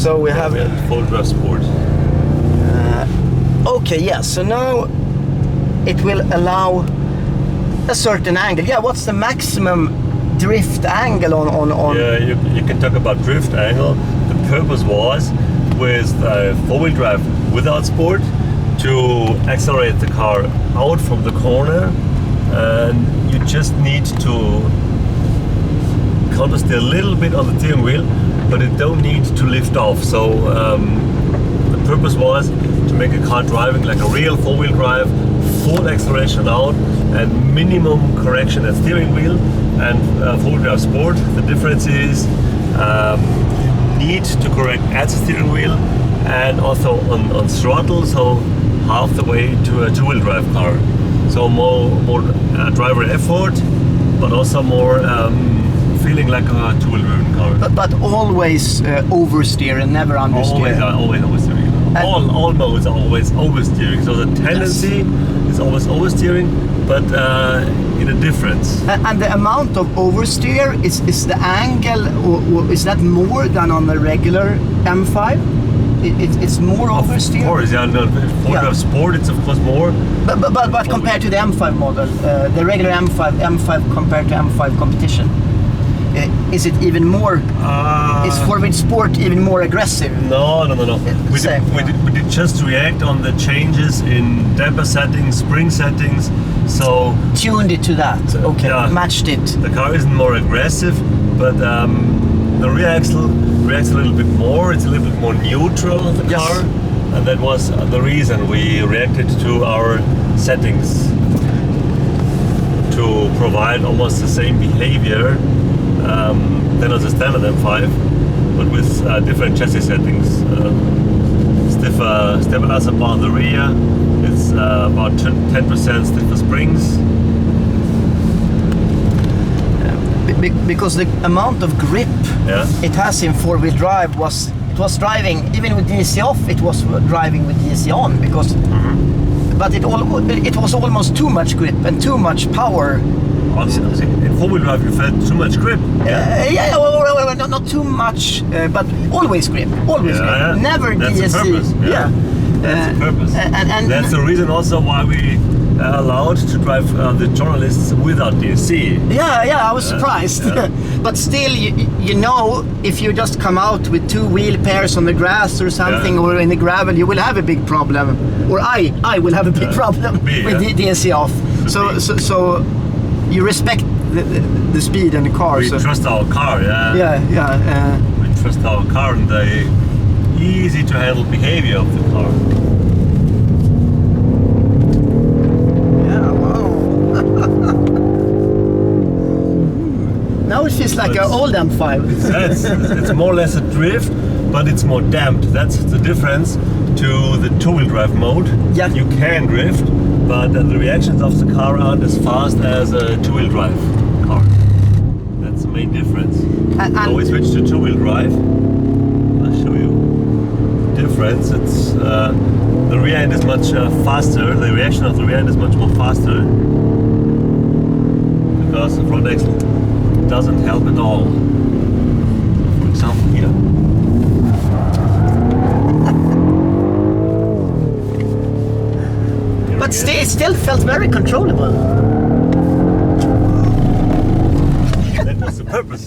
So we have 4WD Sport. Okay, yes. So now it will allow a certain angle. Yeah, what's the maximum drift angle on? Yeah, you can talk about drift angle. The purpose was with 4-wheel drive without sport to accelerate the car out from the corner, and you just need to counter steer a little bit on the steering wheel, but it don't need to lift off. So the purpose was to make a car driving like a real 4-wheel drive, full acceleration out and minimum correction at steering wheel. And 4-wheel drive sport, the difference is you need to correct at the steering wheel and also on throttle, so half the way to a 2-wheel drive car. So more driver effort, but also more feeling like a 2-wheel driven car. But always oversteer and never understeer. Always oversteering. All modes are always oversteering. So the tendency is always oversteering, but in a difference. And the amount of oversteer is the angle, or is that more than on the regular M5? It's more oversteer. Of course, yeah. No, 4WD Sport, it's of course more. But compared to the M5 model, the regular M5 compared to M5 competition, is it even more? Is 4WD Sport even more aggressive? No. We did just react on the changes in damper settings, spring settings. So tuned it to that. Okay, matched it. The car isn't more aggressive, but the rear axle reacts a little bit more. It's a little bit more neutral of the car, and that was the reason we reacted to our settings to provide almost the same behavior than on the standard M5, but with different chassis settings. Stiffer upper bar on the rear. It's about 10% stiffer springs. Because the amount of grip it has in 4-wheel drive was driving even with DSC off. It was driving with DSC on because, but it was almost too much grip and too much power. In 4-wheel drive, you felt too much grip. Well, not too much, but always grip. Always grip. Yeah. Never That's DSC. The purpose. That's the purpose. And that's the reason also why we allowed to drive the journalists without DSC. Yeah, I was surprised. But still, you know, if you just come out with 2 wheel pairs on the grass or something, or in the gravel, you will have a big problem. Or I will have a big problem with DSC off. So you respect the speed and the car. We trust our car, we trust our car and the easy to handle behavior of the car. Now it feels like an old M5. It's more or less a drift, but it's more damped. That's the difference to the 2-wheel drive mode. Yeah. You can drift, but the reactions of the car aren't as fast as a 2-wheel drive car. That's the main difference. So we switch to 2-wheel drive. I'll show you the difference. It's the rear end is much faster. The reaction of the rear end is much more faster because the front axle doesn't help at all. For example, here. But it still felt very controllable. That was the purpose.